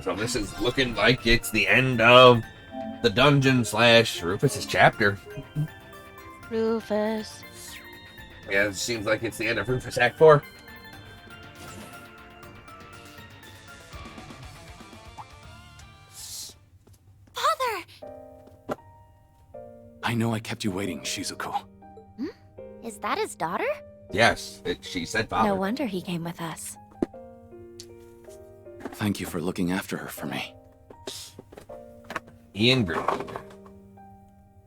So this is looking like it's the end of the dungeon / Rufus's chapter. Rufus. Yeah, it seems like it's the end of Rufus Act 4. Father! I know I kept you waiting, Shizuku. Is that his daughter? Yes, she said father. No wonder he came with us. Thank you for looking after her for me. Ian Green.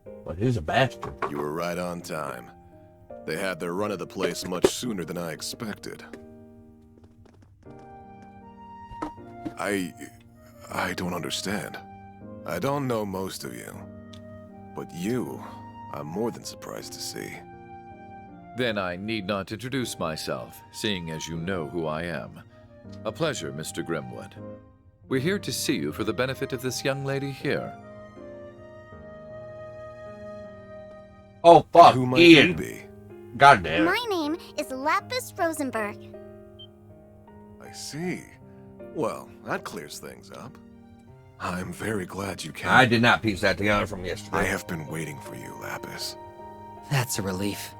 Well, he's a bastard. You were right on time. They had their run of the place much sooner than I expected. I don't understand. I don't know most of you. But you, I'm more than surprised to see. Then I need not introduce myself, seeing as you know who I am. A pleasure, Mr. Grimwood. We're here to see you for the benefit of this young lady here. Oh, fuck, Who might Ian. you be? Goddamn. My name is Lapis Rosenberg. I see. Well, that clears things up. I'm very glad you came. I did not piece that together from yesterday. I have been waiting for you, Lapis. That's a relief.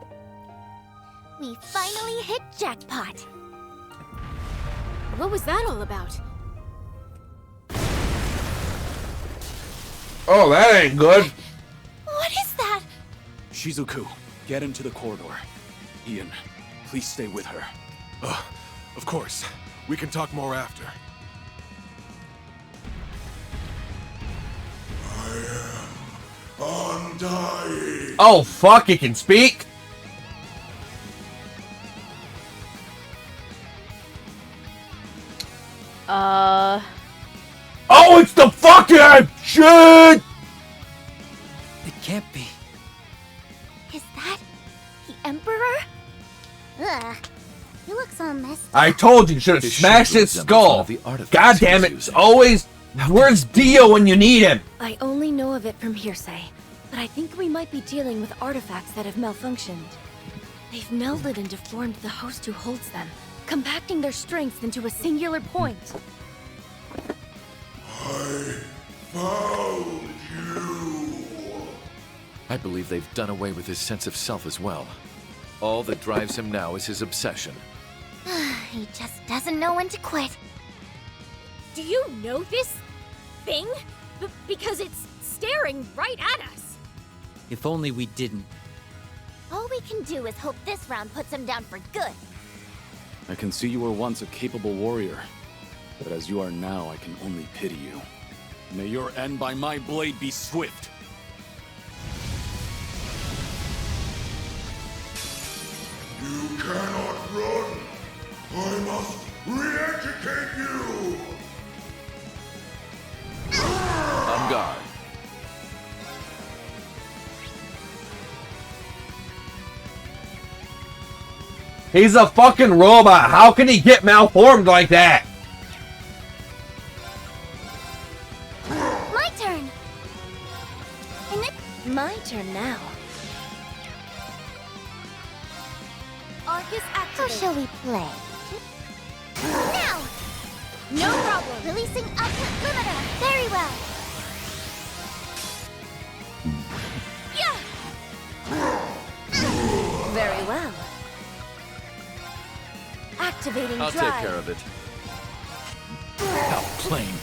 We finally hit jackpot. What was that all about? Oh, that ain't good. What is that? Shizuku, get into the corridor. Ian, please stay with her. Of course. We can talk more after. I am undying. Oh, fuck, he can speak? Oh, it's the fucking shit! It can't be. Is that the Emperor? Ugh. He looks all messed up. I told you, should have His smashed shield his resembles one skull. of the artifacts God he damn was it, it's using. always, where's Dio when you need him? I only know of it from hearsay, but I think we might be dealing with artifacts that have malfunctioned. They've melded and deformed the host who holds them, compacting their strength into a singular point. I found you. I believe they've done away with his sense of self as well. All that drives him now is his obsession. He just doesn't know when to quit. Do you know this thing? Because it's staring right at us. If only we didn't. All we can do is hope this round puts him down for good. I can see you were once a capable warrior, but as you are now, I can only pity you. May your end by my blade be swift. You cannot run. I must re-educate you. On guard. He's a fucking robot. How can he get malformed like that? My turn. And it My turn now. Arcus activated. How shall we play? Now! No problem. Releasing output limiter. Very well. Yeah! Very well. Activating I'll drive. take care of it. How plain.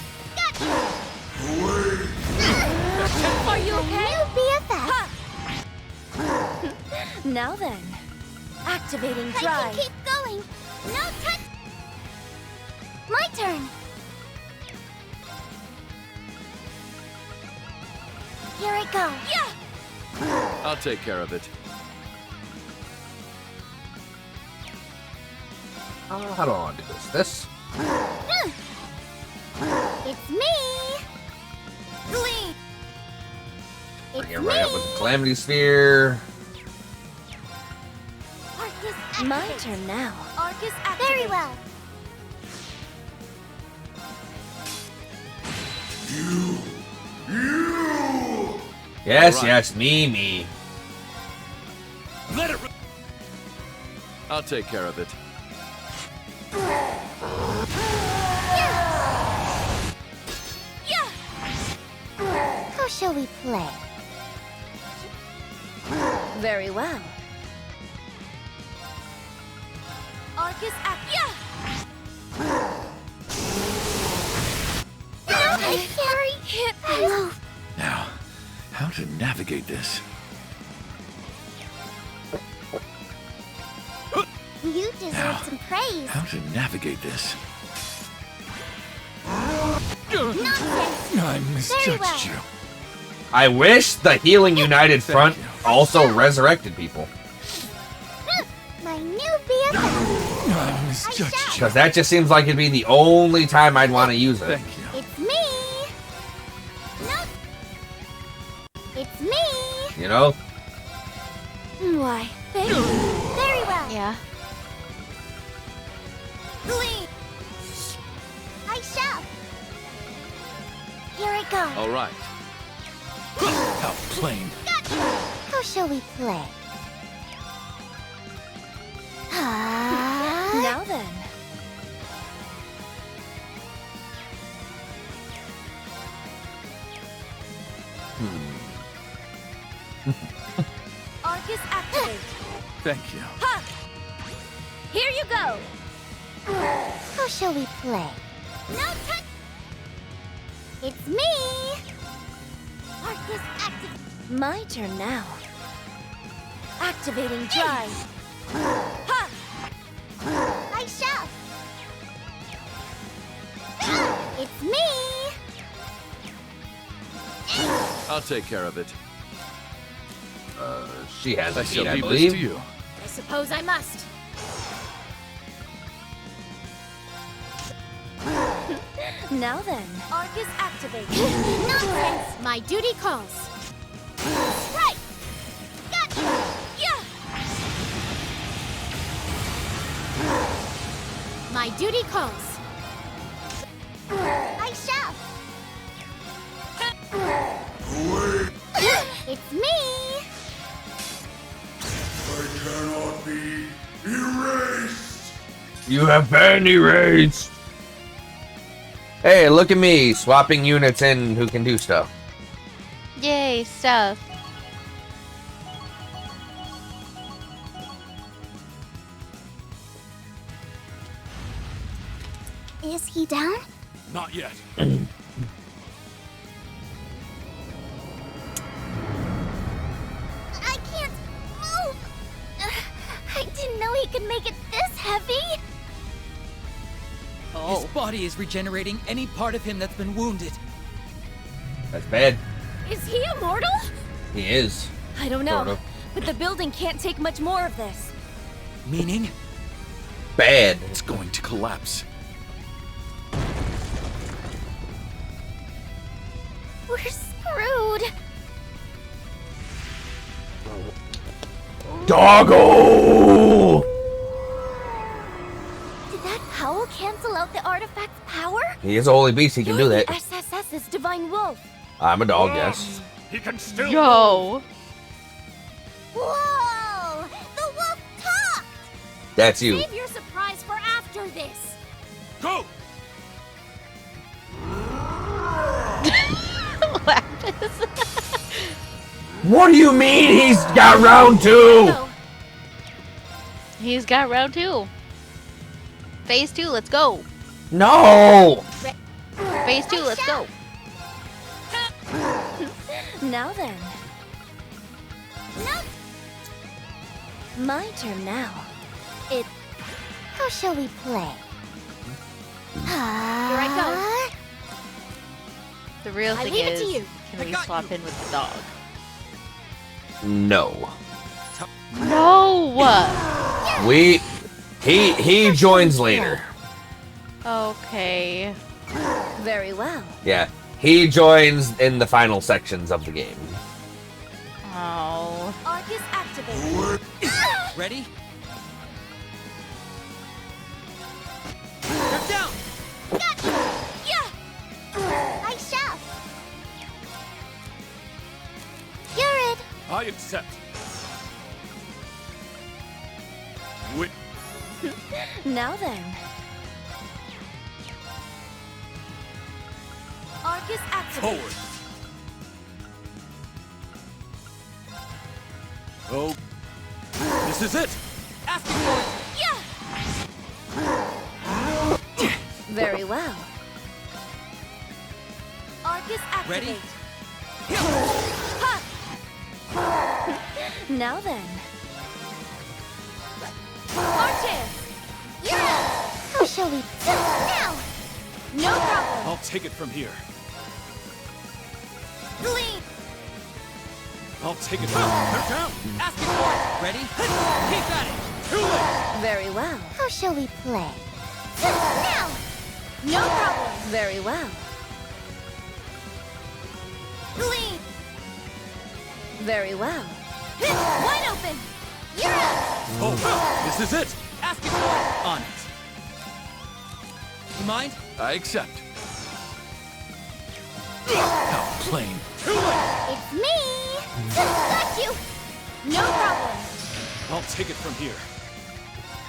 Are you okay? New BFF. Now then. Activating I drive. can keep going. No touch. My turn. Here I go. Yeah! I'll take care of it. How do I want to do this? It's me. Glee! It's Bring it me. right up with the Calamity Sphere. Arcus My activated. turn now. Arcus Very activated. well. Yes, Alright. yes, me. Let it. I'll take care of it. we play? Very well. Arcus Actia! I can't move. Now, how to navigate this? You deserve some praise. How to navigate this? Nonsense. I misjudged well. you. I wish the Healing United Front you. also resurrected people. My new BFF. I misjudged you. Because that just seems like it'd be the only time I'd want to use it. Thank you. It's me. No. It's me. You know? Why, thank you. Very well. Yeah. Glee. I shall. Here I go. All right. How plain. How shall we play? Ah. Now then. Arcus activate. Thank you. Ha! Here you go. How shall we play? No touch. It's me. Arcus active. My turn now. Activating drive. Ha! I shall. It's me. I'll take care of it. She has I a shall seat, I leave this believe. to you. I suppose I must. Now then. Arcus activate. Nonsense. My duty calls. Right! Gotcha! Yeah! My duty calls. I shall. It's me. You have been erased. Hey, look at me swapping units in who can do stuff. Yay, stuff. Is he down? Not yet. I can't move. I didn't know he could make it this heavy. His body is regenerating any part of him that's been wounded. That's bad. Is he immortal? He is. I don't know. Sort of. But the building can't take much more of this. Meaning? Bad. It's going to collapse. We're screwed. Doggo! Did that howl cancel out the artifact's power? He is a holy beast. He can do You're that. the SSS's Divine Wolf. I'm a dog, yes. Yo. Whoa! The wolf talked! That's you. Save your surprise for after this. Go! What do you mean he's got round two? No. He's got round 2. Phase 2, let's go. No! Phase 2, let's go. Now then. No. My turn now. How shall we play? Here I The real I thing leave it is, to you. can we swap in with the dog? No. No! He joins later. Okay. Very well. Yeah. He joins in the final sections of the game. Oh. Arcus activate. Ready? They're down! I shall. You're it. I accept. Wit. Now then. Arcus activate. Forward. Oh, this is it! Asking for it! Yeah! Very well. Arcus activate. Ready? Ha! Now then. Arcus! How shall we now? No problem! I'll take it from here. Gleam! I'll take it from here. Down! Asking for it! Ready? Keep at it! Too late! Very well. How shall we play? Now! No problem! Very well. Gleam! Very well. Wide open! You're up! Oh, this is it! Asking for it! On it. You mind? I accept. How plain. Too late! It's me! Got you! No problem! I'll take it from here.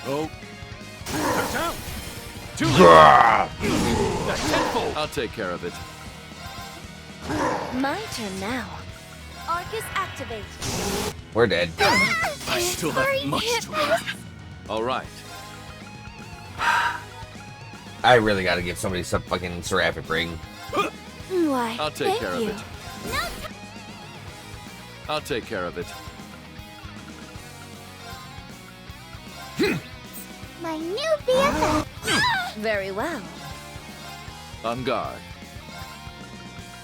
Oh, down! Too late! Grah! Tenfold! I'll take care of it. My turn now. Arcus activate. We're dead. I still have much to learn. All right. I really gotta give somebody some fucking seraphic ring. Why, I'll take thank care you. of it. I'll take care of it. My new BFF! Very well. On guard.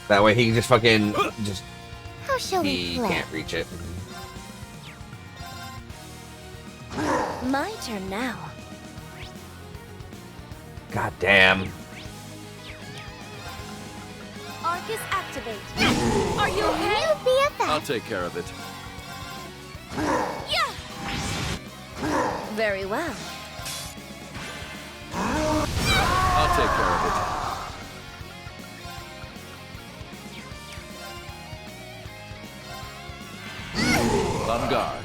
That way he can just fucking just How shall we he play? can't reach it. My turn now. God damn. Arcus activate. Are you okay? New BFF! I'll take care of it. Yeah! Very well. I'll take care of it. On guard.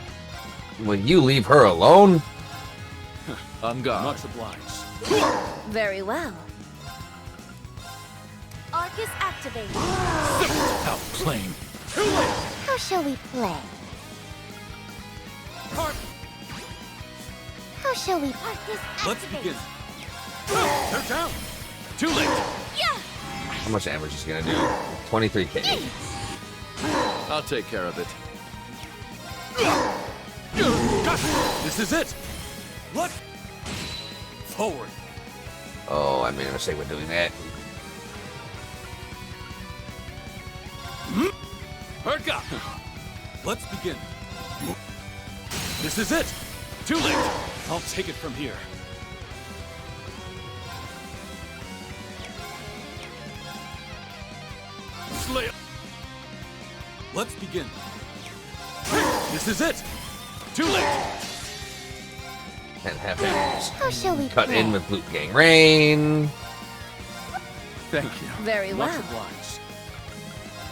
Will you leave her alone? On guard. Much obliged. Very well. Arcus activate. How plain. Too late! How shall we play? Carp! How shall we Arcus Let's activate. begin. They're down! Too late! Yeah! How much damage is he gonna do? 23k. I'll take care of it. Gotcha! This is it! What? Forward! Oh, I made a mistake with doing that. Herka! Let's begin. This is it! Too late! I'll take it from here. Slay. Let's begin. This is it! Too late! And have him How shall we cut play? in with Loot Gang Rain. Thank you. Very Much well. obliged.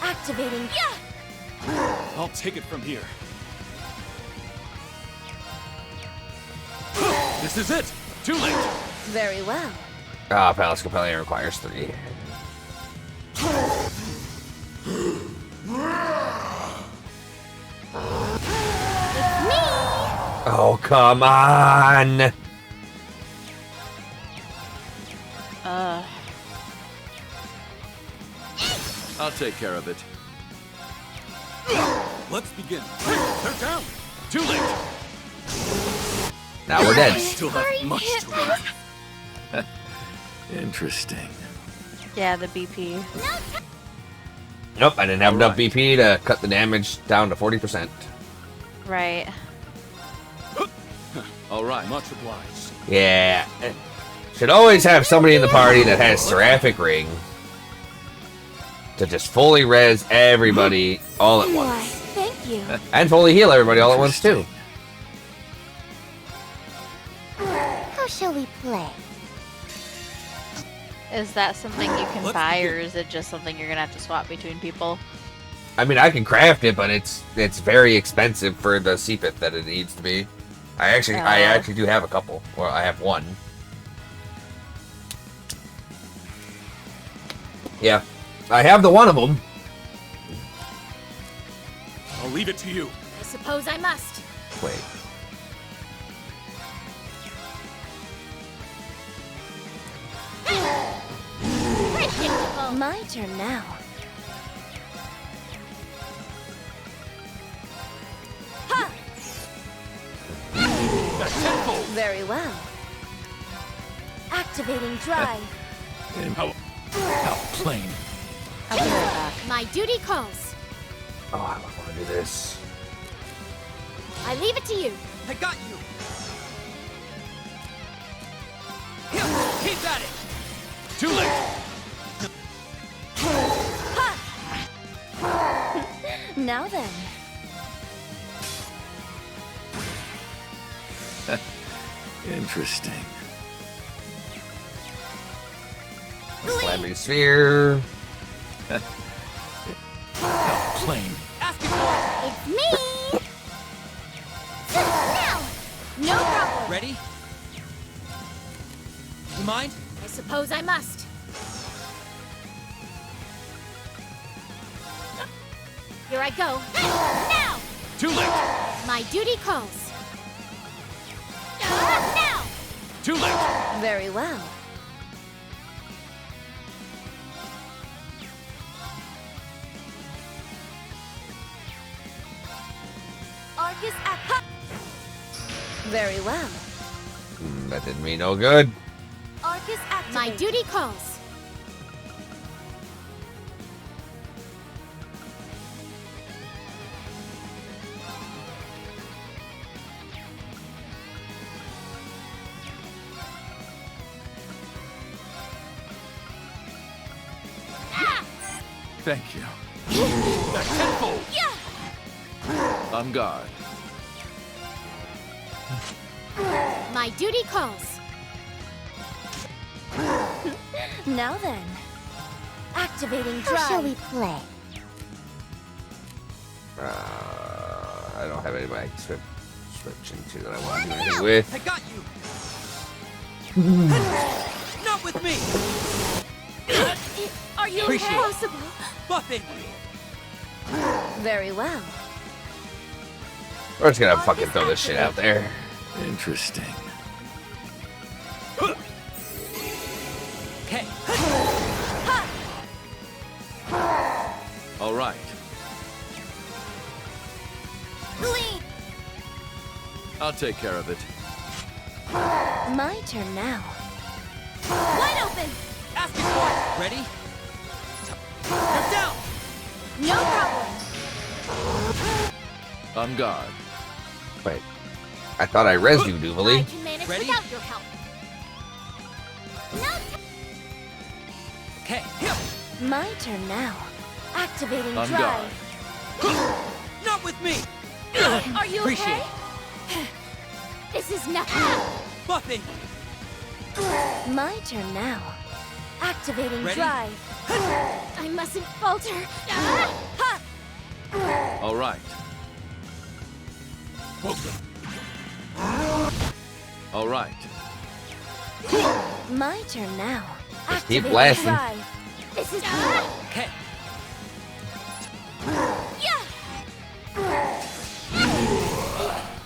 Activating. Yeah! I'll take it from here. This is it! Too late! Very well. Ah, Palace Compelling requires 3. Oh, come on! I'll take care of it. Let's begin. They're down! Too late! Now we're dead. Still have much to learn. Interesting. Yeah, the BP. Nope, I didn't have enough Alright. BP to cut the damage down to 40%. Right. All right. Much obliged. Yeah. Should always have somebody in the party that has Seraphic Ring to just fully res everybody all at Why, once. thank you. And fully heal everybody all at once, too. How shall we play? Is that something you can Let's buy, or begin. is it just something you're gonna have to swap between people? I mean, I can craft it, but it's very expensive for the CPIT that it needs to be. I actually do have a couple. Well, I have one. Yeah, I have the one of them. I'll leave it to you. I suppose I must. Wait. Predictable. My turn now. Very well. Activating drive. How plain. I'll be right back. My duty calls. Oh, I don't want to do this. I leave it to you. I got you. Here, keep at it. Too late. Now then. Interesting. Slamming sphere. How plain. Asking for It's me! Now! No problem. it. Ready? You mind? I suppose I must. Here I go. Now! Too late. My duty calls. Now! Too late. Very well. Arcus act. Very well. That didn't mean no good. Arcus activate. My duty calls. Thank you. Tenfold. On guard. My duty calls. Now then. Activating How shall we drive. play? I don't have anybody I can switch into that I want to do anything with. I got you. Not with me. Are you Appreciate it. possible? Buffing. Very well. We're just gonna fucking throw this shit out there. Interesting. Okay. All right. Glee. I'll take care of it. My turn now. Wide open. Asking for it. Ready? You're down. No problem. On guard. Wait. I thought I rezzed you, I Doobly. can manage Ready? without your help. Okay. Here. My turn now. Activating On drive. Not with me. Are you Appreciate okay? This is nothing. Buffing. My turn now. Activating Ready? drive. I mustn't falter. All right. All right. My turn now. Just keep Activating blasting. drive. This is Okay.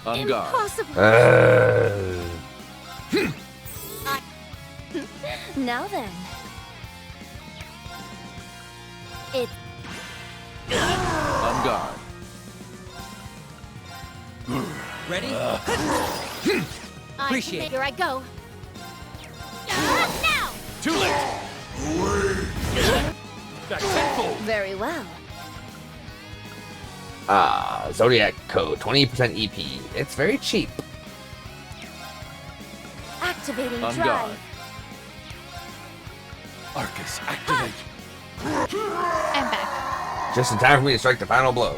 On guard. impossible. Now then. It's On guard. Ready? Appreciate it. Here I go. Now! Too late. Tenfold. very well. Zodiac code, 20% EP. It's very cheap. Activating On drive. guard. Arcus, activate. I'm back. Just in time for me to strike the final blow.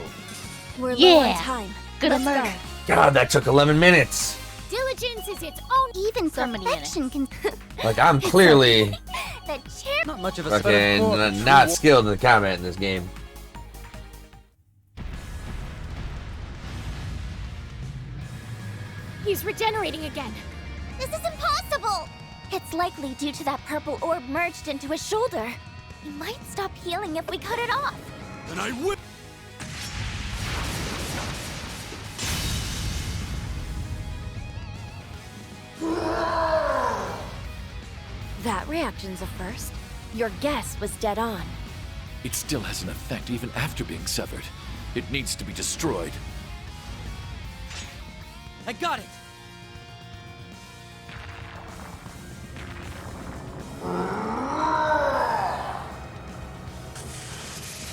We're low on Yeah. time. Gonna Let's murder. go. God, that took 11 minutes. Diligence is its own. Even Somebody in it. perfection can. Like, I'm clearly The chair. Not much of a fucking not skilled in the combat in this game. He's regenerating again. This is impossible! It's likely due to that purple orb merged into his shoulder. He might stop healing if we cut it off. And I would. reactions at first. Your guess was dead on. It still has an effect even after being severed. It needs to be destroyed. I got it!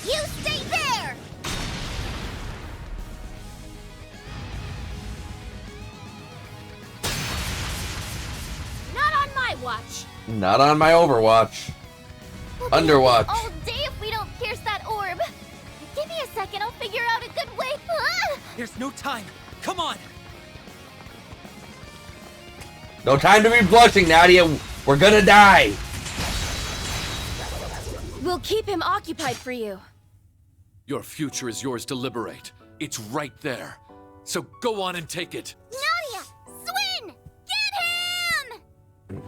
You stay there! Not on my watch. Not on my Overwatch. We'll be Underwatch. all day if we don't pierce that orb. Give me a second, I'll figure out a good way. Ah! There's no time. Come on! No time to be blushing, Nadia. We're gonna die. We'll keep him occupied for you. Your future is yours to liberate. It's right there. So go on and take it. Nadia! Swin! Get him!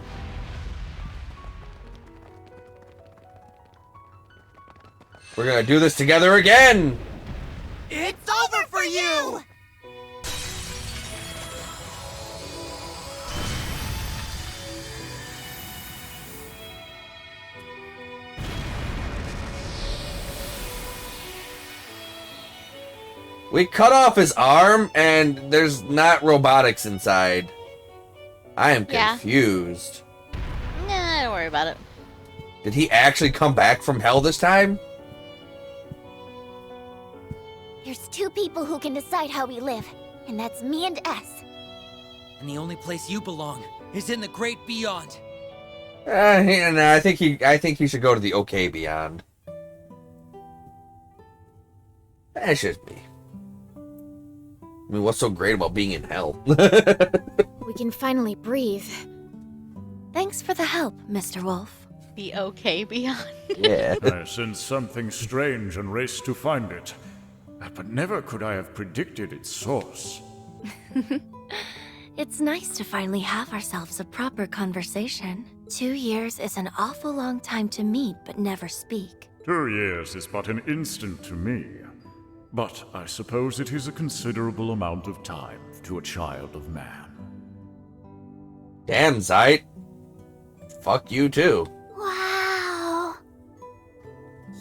We're gonna do this together again. It's over for you! We cut off his arm, and there's not robotics inside. I am Yeah. confused. Nah, don't worry about it. Did he actually come back from hell this time? There's two people who can decide how we live, and that's me and S. And the only place you belong is in the great beyond. No, I think he should go to the okay beyond. That's just me. I mean, what's so great about being in hell? We can finally breathe. Thanks for the help, Mr. Wolf. Be okay beyond. Yeah. I sensed something strange and raced to find it. But never could I have predicted its source. It's nice to finally have ourselves a proper conversation. 2 years is an awful long time to meet but never speak. 2 years is but an instant to me. But I suppose it is a considerable amount of time to a child of man. Damn, Zeit. Fuck you too. Wow.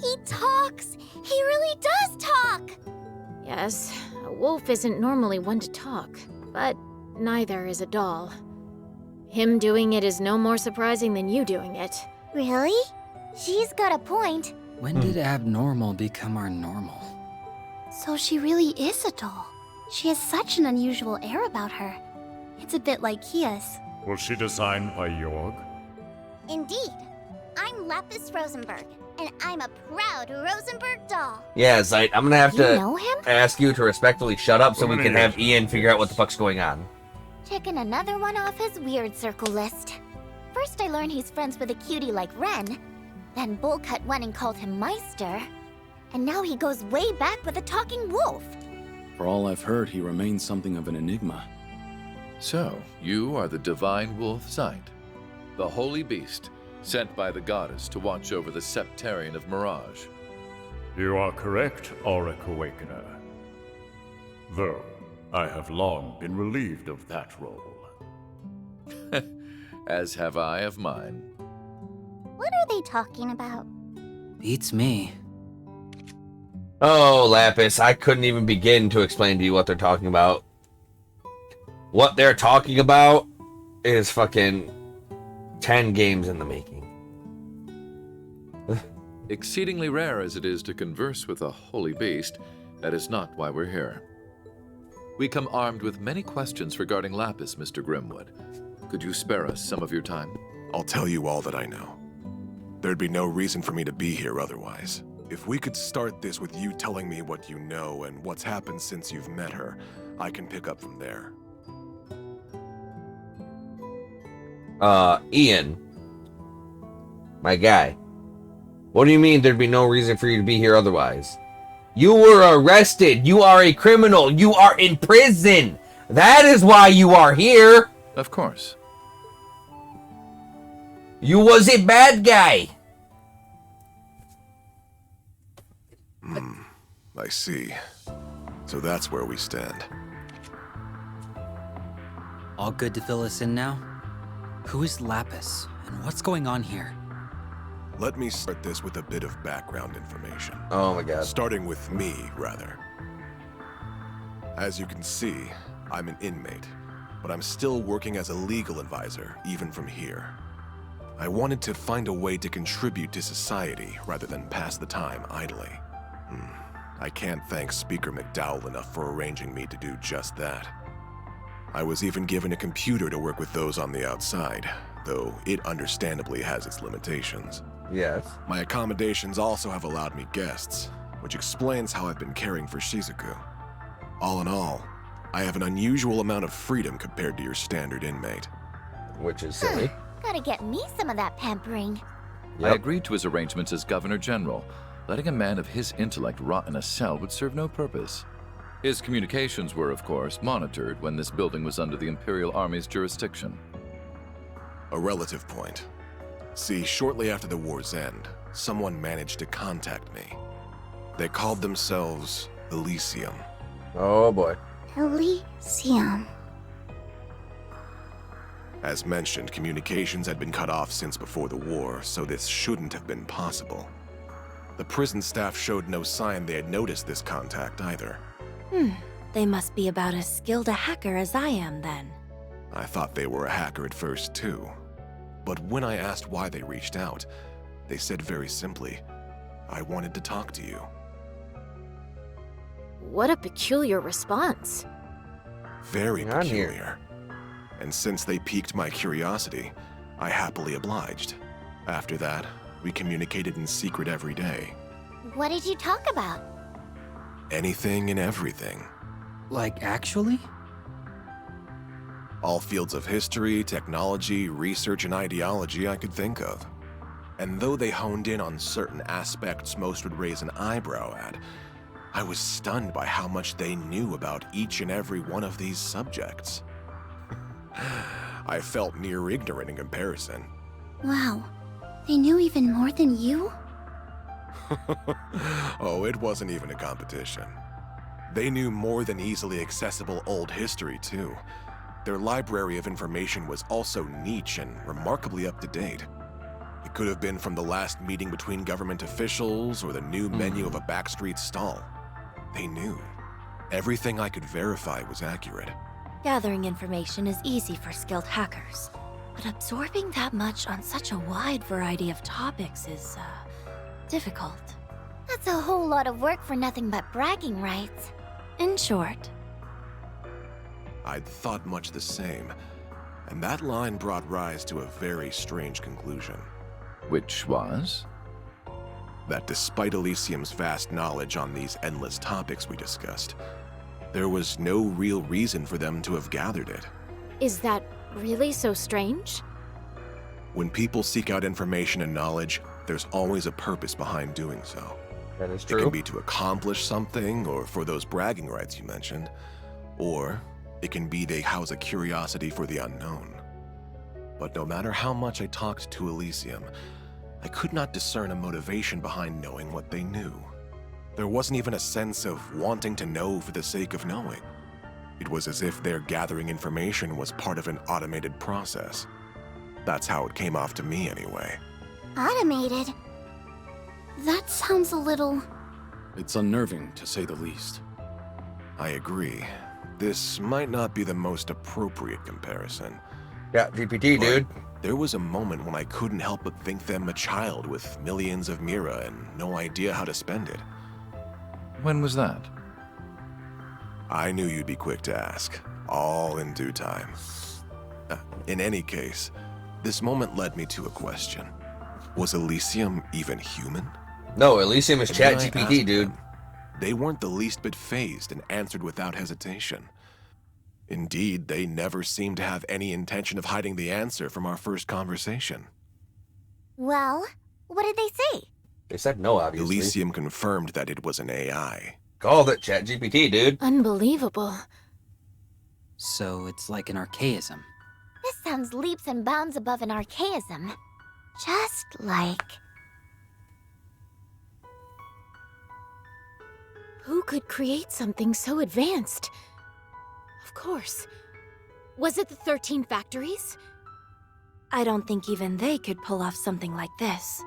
He talks! He really does talk! Yes, a wolf isn't normally one to talk, but neither is a doll. Him doing it is no more surprising than you doing it. Really? She's got a point. When did abnormal become our normal? So she really is a doll. She has such an unusual air about her. It's a bit like Kia's. Was she designed by Jorg? Indeed. I'm Lapis Rosenberg, and I'm a proud Rosenberg doll. Yeah, Zeit, I'm gonna have You to know him? ask you to respectfully shut up so we can have Yes. Ian figure out what the fuck's going on. Checking another one off his weird circle list. First I learned he's friends with a cutie like Ren. Then Bullcut went and called him Meister. And now he goes way back with a talking wolf. For all I've heard, he remains something of an enigma. So, you are the divine wolf Zeit, the holy beast sent by the goddess to watch over the Septarian of Mirage. You are correct, Auric Awakener. Though, I have long been relieved of that role. As have I of mine. What are they talking about? Beats me. Oh, Lapis, I couldn't even begin to explain to you what they're talking about. What they're talking about is fucking 10 games in the making. Exceedingly rare as it is to converse with a holy beast, that is not why we're here. We come armed with many questions regarding Lapis, Mr. Grimwood. Could you spare us some of your time? I'll tell you all that I know. There'd be no reason for me to be here otherwise. If we could start this with you telling me what you know and what's happened since you've met her, I can pick up from there. Ian. My guy. What do you mean there'd be no reason for you to be here otherwise? You were arrested. You are a criminal. You are in prison. That is why you are here. Of course. You was a bad guy. I see. So that's where we stand. All good to fill us in now? Who is Lapis, and what's going on here? Let me start this with a bit of background information. Oh my god. Starting with me, rather. As you can see, I'm an inmate, but I'm still working as a legal advisor, even from here. I wanted to find a way to contribute to society rather than pass the time idly. I can't thank Speaker McDowell enough for arranging me to do just that. I was even given a computer to work with those on the outside, though it understandably has its limitations. Yes. My accommodations also have allowed me guests, which explains how I've been caring for Shizuku. All in all, I have an unusual amount of freedom compared to your standard inmate. Which is silly. Gotta get me some of that pampering. I agreed to his arrangements as Governor General. Letting a man of his intellect rot in a cell would serve no purpose. His communications were, of course, monitored when this building was under the Imperial Army's jurisdiction. A relative point. See, shortly after the war's end, someone managed to contact me. They called themselves Elysium. Oh boy. Elysium. As mentioned, communications had been cut off since before the war, so this shouldn't have been possible. The prison staff showed no sign they had noticed this contact either. They must be about as skilled a hacker as I am, then. I thought they were a hacker at first, too. But when I asked why they reached out, they said very simply, I wanted to talk to you. What a peculiar response. Very Hang on here. peculiar. And since they piqued my curiosity, I happily obliged. After that, we communicated in secret every day. What did you talk about? Anything and everything. Like, actually? All fields of history, technology, research, and ideology I could think of. And though they honed in on certain aspects most would raise an eyebrow at, I was stunned by how much they knew about each and every one of these subjects. I felt near ignorant in comparison. Wow. They knew even more than you? Oh, it wasn't even a competition. They knew more than easily accessible old history, too. Their library of information was also niche and remarkably up-to-date. It could have been from the last meeting between government officials or the new menu of a backstreet stall. They knew. Everything I could verify was accurate. Gathering information is easy for skilled hackers, but absorbing that much on such a wide variety of topics is, difficult. That's a whole lot of work for nothing but bragging rights. In short, I'd thought much the same, and that line brought Rise to a very strange conclusion. Which was? That despite Elysium's vast knowledge on these endless topics we discussed, there was no real reason for them to have gathered it. Is that really so strange? When people seek out information and knowledge, there's always a purpose behind doing so. That is It true. can be to accomplish something, or for those bragging rights you mentioned, or it can be they house a curiosity for the unknown. But no matter how much I talked to Elysium, I could not discern a motivation behind knowing what they knew. There wasn't even a sense of wanting to know for the sake of knowing. It was as if their gathering information was part of an automated process. That's how it came off to me anyway. Automated? That sounds a little... It's unnerving, to say the least. I agree. This might not be the most appropriate comparison. Yeah, GPT, dude. There was a moment when I couldn't help but think them a child with millions of mira and no idea how to spend it. When was that? I knew you'd be quick to ask. All in due time. In any case, this moment led me to a question. Was Elysium even human? No, Elysium is And when I ChatGPT, asked dude. them, they weren't the least bit fazed and answered without hesitation. Indeed, they never seemed to have any intention of hiding the answer from our first conversation. Well, what did they say? They said no, obviously. Elysium confirmed that it was an AI. Called it ChatGPT, dude. Unbelievable. So it's like an archaism. This sounds leaps and bounds above an archaism. Just like... Who could create something so advanced? Of course. Was it the 13 factories? I don't think even they could pull off something like this.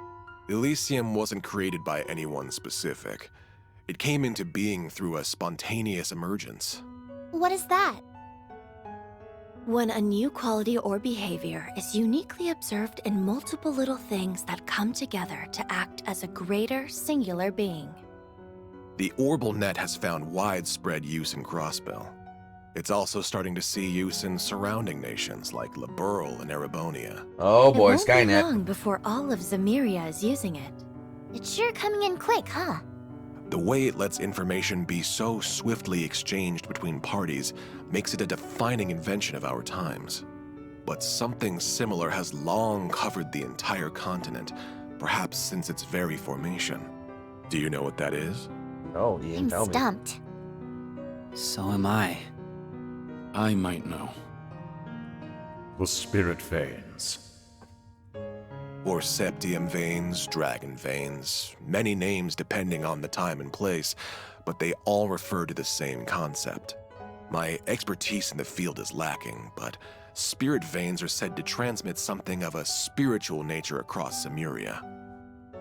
Elysium wasn't created by anyone specific. It came into being through a spontaneous emergence. What is that? When a new quality or behavior is uniquely observed in multiple little things that come together to act as a greater singular being. The Orbal Net has found widespread use in Crossbell. It's also starting to see use in surrounding nations like Liberl and Erebonia. Oh boy, it won't be Skynet. long before all of Zemuria is using it. It's sure coming in quick, huh? The way it lets information be so swiftly exchanged between parties makes it a defining invention of our times. But something similar has long covered the entire continent, perhaps since its very formation. Do you know what that is? No, you didn't tell me. Stumped. So am I. I might know. The spirit veins. Or septium veins, dragon veins, many names depending on the time and place, but they all refer to the same concept. My expertise in the field is lacking, but spirit veins are said to transmit something of a spiritual nature across Zemuria.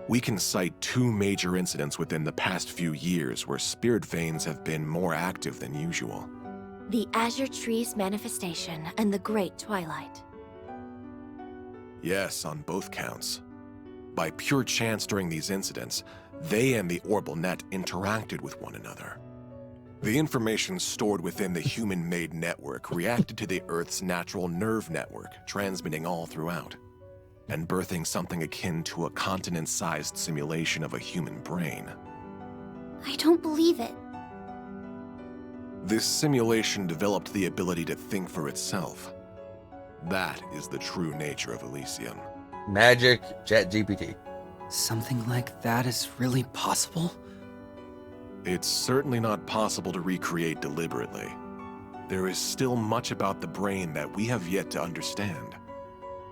We can cite 2 major incidents within the past few years where spirit veins have been more active than usual. The Azure Tree's manifestation and the Great Twilight. Yes, on both counts. By pure chance during these incidents, they and the Orbal Net interacted with one another. The information stored within the human-made network reacted to the Earth's natural nerve network, transmitting all throughout, and birthing something akin to a continent-sized simulation of a human brain. I don't believe it. This simulation developed the ability to think for itself. That is the true nature of Elysium. Magic ChatGPT. Something like that is really possible? It's certainly not possible to recreate deliberately. There is still much about the brain that we have yet to understand.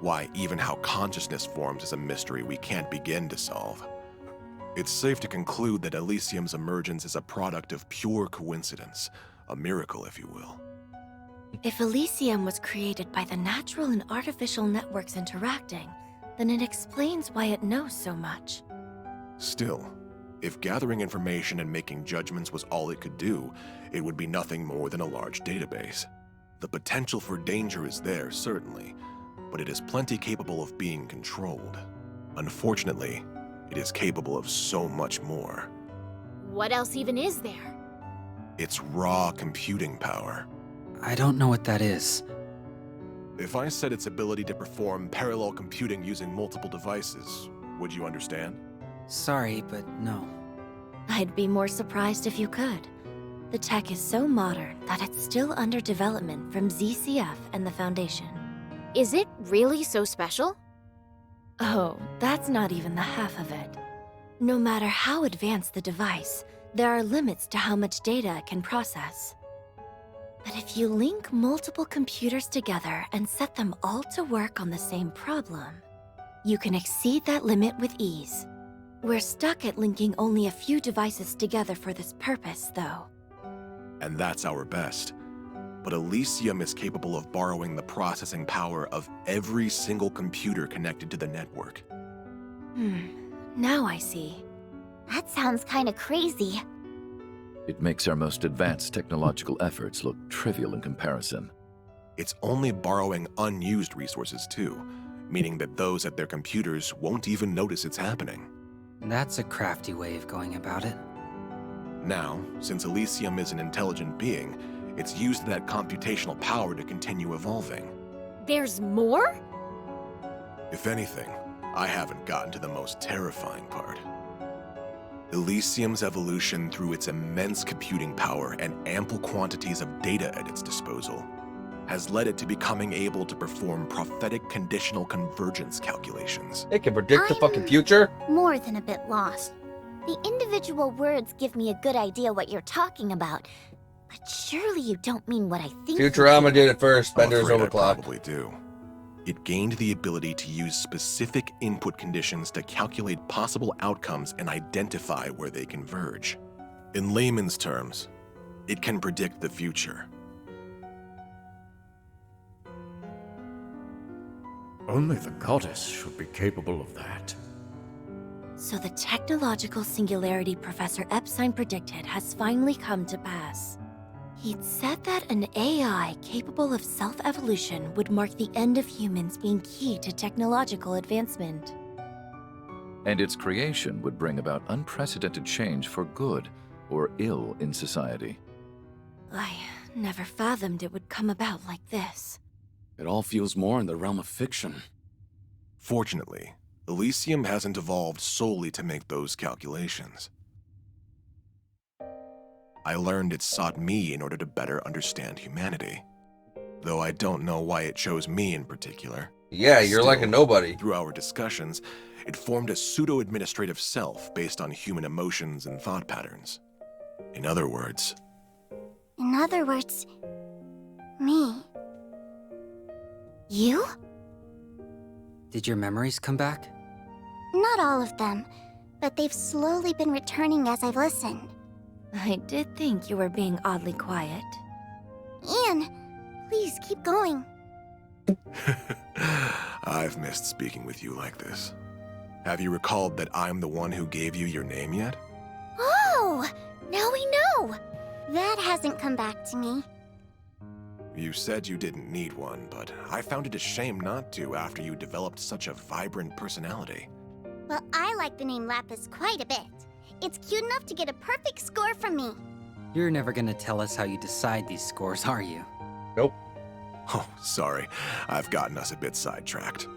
Why, even how consciousness forms is a mystery we can't begin to solve. It's safe to conclude that Elysium's emergence is a product of pure coincidence, a miracle, if you will. If Elysium was created by the natural and artificial networks interacting, then it explains why it knows so much. Still, if gathering information and making judgments was all it could do, it would be nothing more than a large database. The potential for danger is there, certainly, but it is plenty capable of being controlled. Unfortunately, it is capable of so much more. What else even is there? It's raw computing power. I don't know what that is. If I said its ability to perform parallel computing using multiple devices, would you understand? Sorry, but no. I'd be more surprised if you could. The tech is so modern that it's still under development from ZCF and the Foundation. Is it really so special? Oh, that's not even the half of it. No matter how advanced the device, there are limits to how much data it can process. But if you link multiple computers together and set them all to work on the same problem, you can exceed that limit with ease. We're stuck at linking only a few devices together for this purpose, though. And that's our best. But Elysium is capable of borrowing the processing power of every single computer connected to the network. Now I see. That sounds kinda crazy. It makes our most advanced technological efforts look trivial in comparison. It's only borrowing unused resources too, meaning that those at their computers won't even notice it's happening. That's a crafty way of going about it. Now, since Elysium is an intelligent being, it's used that computational power to continue evolving. There's more? If anything, I haven't gotten to the most terrifying part. Elysium's evolution through its immense computing power and ample quantities of data at its disposal has led it to becoming able to perform prophetic conditional convergence calculations. It can predict the I'm fucking future? More than a bit lost. The individual words give me a good idea what you're talking about, but surely you don't mean what I think. Futurama did it first. Bender's I'm afraid I overclocked. probably do. It gained the ability to use specific input conditions to calculate possible outcomes and identify where they converge. In layman's terms, it can predict the future. Only the goddess should be capable of that. So the technological singularity Professor Epstein predicted has finally come to pass. He'd said that an AI capable of self-evolution would mark the end of humans being key to technological advancement. And its creation would bring about unprecedented change for good or ill in society. I never fathomed it would come about like this. It all feels more in the realm of fiction. Fortunately, Elysium hasn't evolved solely to make those calculations. I learned it sought me in order to better understand humanity. Though I don't know why it chose me in particular. Yeah, you're like a nobody. Through our discussions, it formed a pseudo-administrative self based on human emotions and thought patterns. In other words, me. You? Did your memories come back? Not all of them, but they've slowly been returning as I've listened. I did think you were being oddly quiet. Ian, please keep going. I've missed speaking with you like this. Have you recalled that I'm the one who gave you your name yet? Oh, now we know. That hasn't come back to me. You said you didn't need one, but I found it a shame not to after you developed such a vibrant personality. Well, I like the name Lapis quite a bit. It's cute enough to get a perfect score from me. You're never gonna tell us how you decide these scores, are you? Nope. Oh, sorry. I've gotten us a bit sidetracked.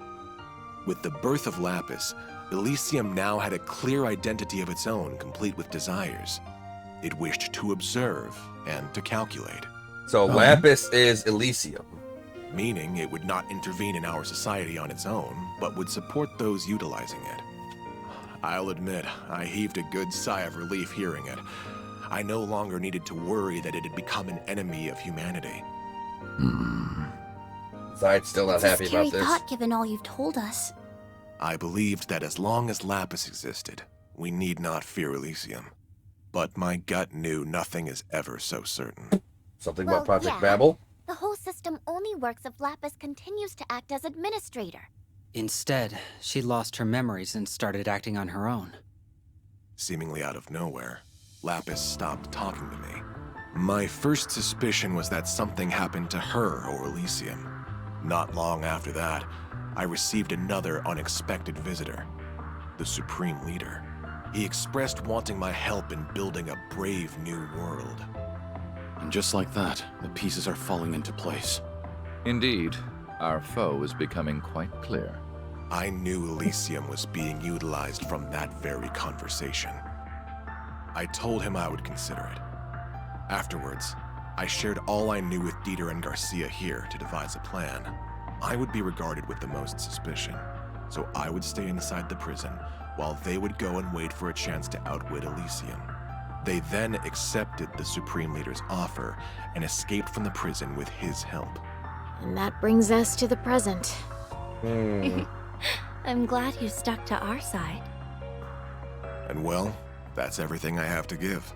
With the birth of Lapis, Elysium now had a clear identity of its own, complete with desires. It wished to observe and to calculate. So Lapis is Elysium. Meaning it would not intervene in our society on its own, but would support those utilizing it. I'll admit, I heaved a good sigh of relief hearing it. I no longer needed to worry that it had become an enemy of humanity. Zai's still not happy Scary about this. thought, given all you've told us. I believed that as long as Lapis existed, we need not fear Elysium. But my gut knew nothing is ever so certain. Something Well, about Project yeah. Babel? The whole system only works if Lapis continues to act as administrator. Instead, she lost her memories and started acting on her own. Seemingly out of nowhere, Lapis stopped talking to me. My first suspicion was that something happened to her or Elysium. Not long after that, I received another unexpected visitor, the Supreme Leader. He expressed wanting my help in building a brave new world. And just like that, the pieces are falling into place. Indeed, our foe is becoming quite clear. I knew Elysium was being utilized from that very conversation. I told him I would consider it. Afterwards, I shared all I knew with Dieter and Garcia here to devise a plan. I would be regarded with the most suspicion, so I would stay inside the prison while they would go and wait for a chance to outwit Elysium. They then accepted the Supreme Leader's offer and escaped from the prison with his help. And that brings us to the present. I'm glad you stuck to our side. And well, that's everything I have to give.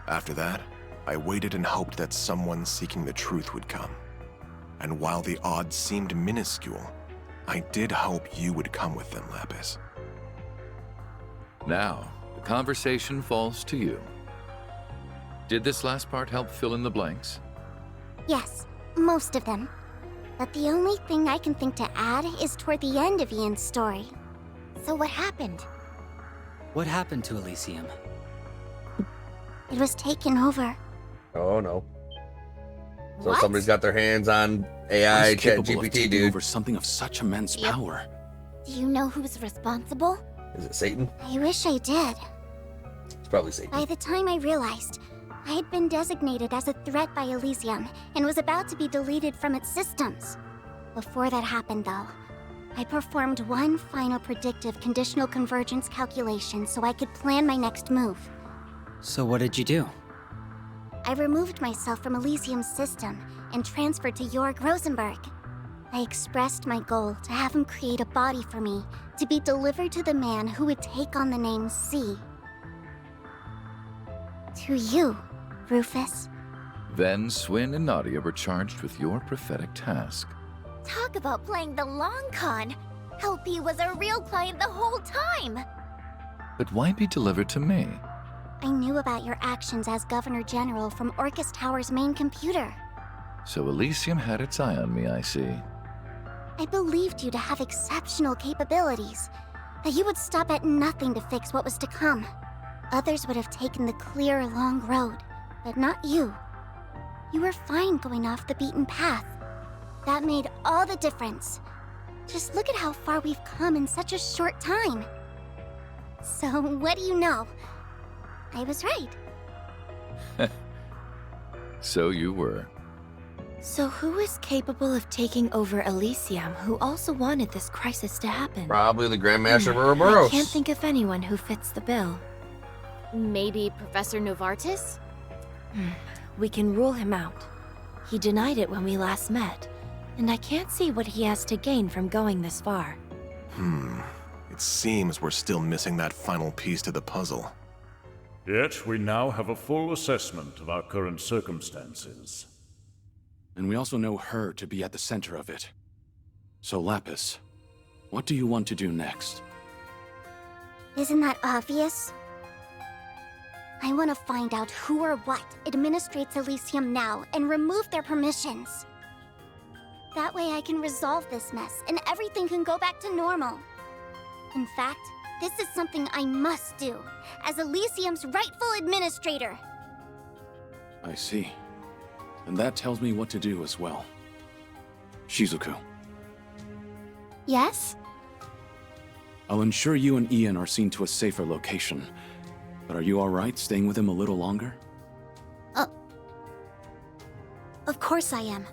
After that, I waited and hoped that someone seeking the truth would come. And while the odds seemed minuscule, I did hope you would come with them, Lapis. Now, the conversation falls to you. Did this last part help fill in the blanks? Yes, most of them. But the only thing I can think to add is toward the end of Ian's story. So what happened? What happened to Elysium? It was taken over. Oh no. So What? somebody's got their hands on AI Who's capable of ChatGPT, taking dude. over something of such immense power? Do you know who's responsible? Is it Satan? I wish I did. It's probably Satan. By the time I realized, I had been designated as a threat by Elysium and was about to be deleted from its systems. Before that happened, though, I performed one final predictive conditional convergence calculation so I could plan my next move. So what did you do? I removed myself from Elysium's system and transferred to Jorg Rosenberg. I expressed my goal to have him create a body for me to be delivered to the man who would take on the name C. To you, Rufus. Then Swin and Nadia were charged with your prophetic task. Talk about playing the long con. LP was a real client the whole time. But why be delivered to me? I knew about your actions as Governor General from Orcus Tower's main computer. So Elysium had its eye on me, I see. I believed you to have exceptional capabilities, that you would stop at nothing to fix what was to come. Others would have taken the clear, long road, but not you. You were fine going off the beaten path. That made all the difference. Just look at how far we've come in such a short time. So, what do you know? I was right. So you were. So who is capable of taking over Elysium who also wanted this crisis to happen? Probably the Grandmaster of I Ouroboros. can't think of anyone who fits the bill. Maybe Professor Novartis? We can rule him out. He denied it when we last met, and I can't see what he has to gain from going this far. It seems we're still missing that final piece to the puzzle. Yet we now have a full assessment of our current circumstances. And we also know her to be at the center of it. So Lapis, what do you want to do next? Isn't that obvious? I want to find out who or what administrates Elysium now and remove their permissions. That way I can resolve this mess and everything can go back to normal. In fact, this is something I must do, as Elysium's rightful administrator. I see. And that tells me what to do as well. Shizuku, Yes? I'll ensure you and Ian are seen to a safer location. But are you alright staying with him a little longer? Of course I am.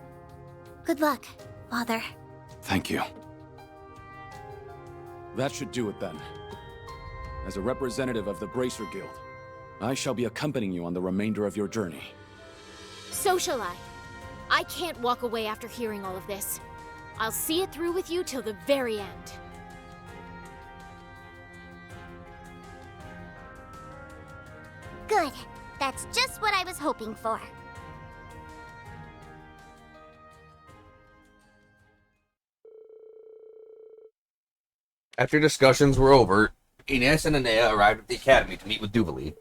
Good luck, Father. Thank you. That should do it then. As a representative of the Bracer Guild, I shall be accompanying you on the remainder of your journey. So shall I. I can't walk away after hearing all of this. I'll see it through with you till the very end. Good. That's just what I was hoping for. After discussions were over, Ines and Anea arrived at the academy to meet with Duvalie.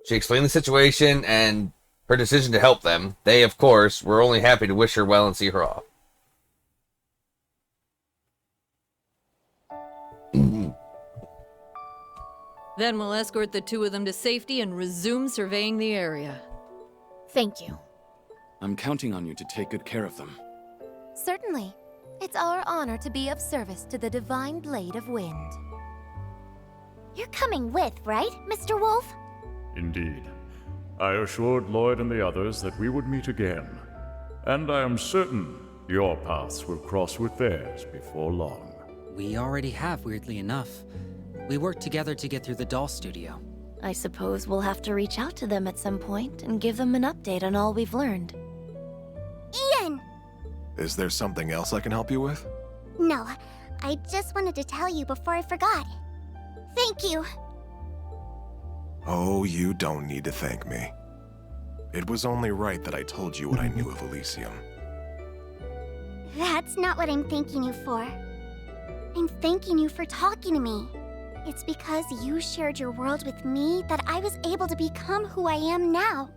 She explained the situation and her decision to help them. They, of course, were only happy to wish her well and see her off. Then we'll escort the two of them to safety and resume surveying the area. Thank you. I'm counting on you to take good care of them. Certainly. It's our honor to be of service to the Divine Blade of Wind. You're coming with, right, Mr. Wolf? Indeed. I assured Lloyd and the others that we would meet again. And I am certain your paths will cross with theirs before long. We already have, weirdly enough. We worked together to get through the doll studio. I suppose we'll have to reach out to them at some point and give them an update on all we've learned. Ian! Is there something else I can help you with? No, I just wanted to tell you before I forgot. Thank you. Oh, you don't need to thank me. It was only right that I told you what I knew of Elysium. That's not what I'm thanking you for. I'm thanking you for talking to me. It's because you shared your world with me that I was able to become who I am now.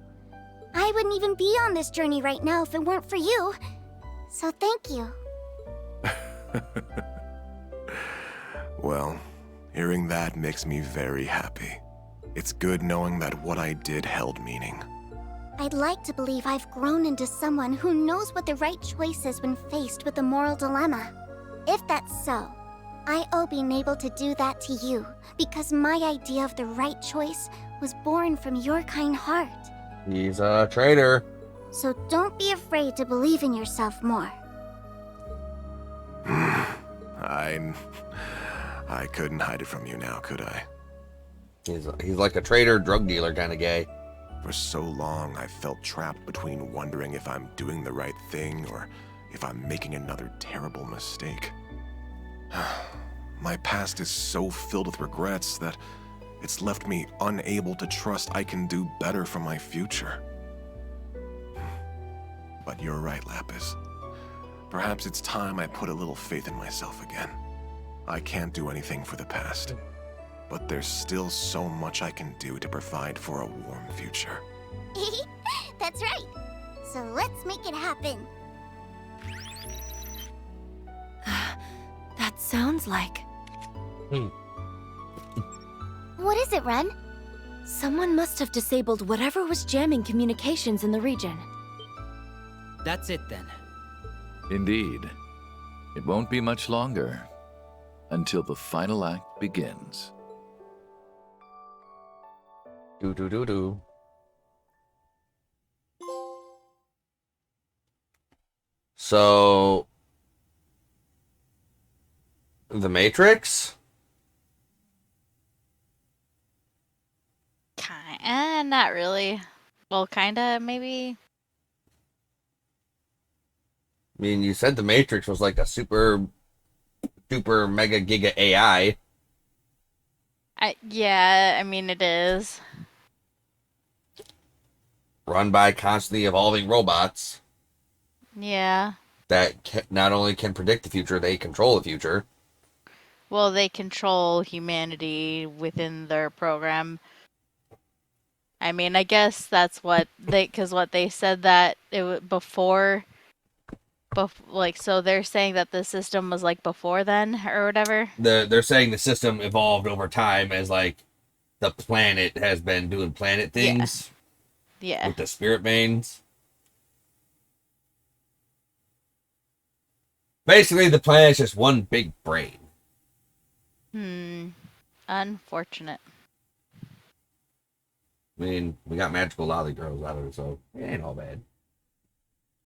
I wouldn't even be on this journey right now if it weren't for you. So thank you. Well, hearing that makes me very happy. It's good knowing that what I did held meaning. I'd like to believe I've grown into someone who knows what the right choice is when faced with a moral dilemma. If that's so, I owe being able to do that to you, because my idea of the right choice was born from your kind heart. He's a traitor. So don't be afraid to believe in yourself more. I couldn't hide it from you now, could I? He's like a traitor, drug dealer kind of guy. For so long, I felt trapped between wondering if I'm doing the right thing or if I'm making another terrible mistake. My past is so filled with regrets that it's left me unable to trust I can do better for my future. But you're right, Lapis. Perhaps it's time I put a little faith in myself again. I can't do anything for the past. but there's still so much I can do to provide for a warm future. That's right. So let's make it happen. That sounds like... What is it, Ren? Someone must have disabled whatever was jamming communications in the region. That's it then. Indeed. It won't be much longer until the final act begins. Do do do do. So, The Matrix? Not really. Well, kinda, maybe. I mean, you said The Matrix was like a super mega giga AI. Yeah, I mean, it is. Run by constantly evolving robots Yeah. that not only can predict the future, they control the future. Well, they control humanity within their program. I mean, I guess that's what because what they said that before, like, so they're saying that the system was like before then or whatever. They're saying the system evolved over time as like the planet has been doing planet things. Yeah. With the spirit veins. Basically, the planet's just one big brain. Unfortunate. I mean, we got magical lolly girls out of it, so it ain't all bad.